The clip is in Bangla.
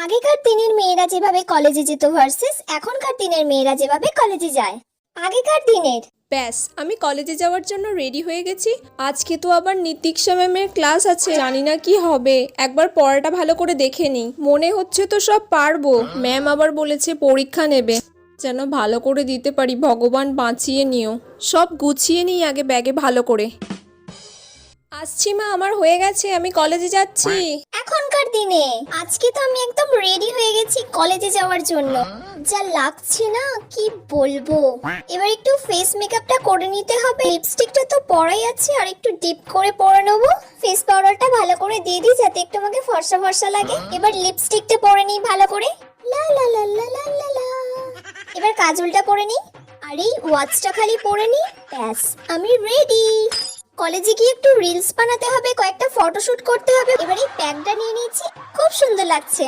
আগেকার দিনের মেয়েরা যেভাবে কলেজে যেত ভার্সেস এখনকার দিনের মেয়েরা যেভাবে কলেজে যায়। আগেকার দিনের ব্যাস আমি কলেজে যাওয়ার জন্য রেডি হয়ে গেছি। আজকে তো আবার নীতিক্ষা ম্যামের ক্লাস আছে, জানি না কি হবে। একবার পড়াটা ভালো করে দেখে নিই, মনে হচ্ছে তো সব পারবো। ম্যাম আবার বলেছে পরীক্ষা নেবে, যেন ভালো করে দিতে পারি, ভগবান বাঁচিয়ে নিও। সব গুছিয়ে নিই আগে ব্যাগে ভালো করে। আসছি মা, আমার হয়ে গেছে, আমি কলেজে যাচ্ছি। এখনকার দিনে আজকে তো আমি একদম রেডি হয়ে গেছি কলেজে যাওয়ার জন্য। যা লাগছে না কি বলবো। এবার একটু ফেস মেকআপটা করে নিতে হবে। লিপস্টিকটা তো পরাই আছে, আর একটু ডিপ করে পরে নেবো। ফেস পাউডারটা ভালো করে দিয়ে দিই যাতে একটু আমাকে ফর্সা ফর্সা লাগে। এবার লিপস্টিকটা পরে নিই ভালো করে। লা লা লা লা লা লা লা। এবার কাজলটা পরে নিই, আর এই ওয়াচটা খালি পরে নিই। ব্যাস আমি রেডি। কলেজে গিয়ে একটু রিলস বানাতে হবে, কয়েকটা ফটোশুট করতে হবে। এবার এই প্যাকটা নিয়ে নিয়েছি, খুব সুন্দর লাগছে।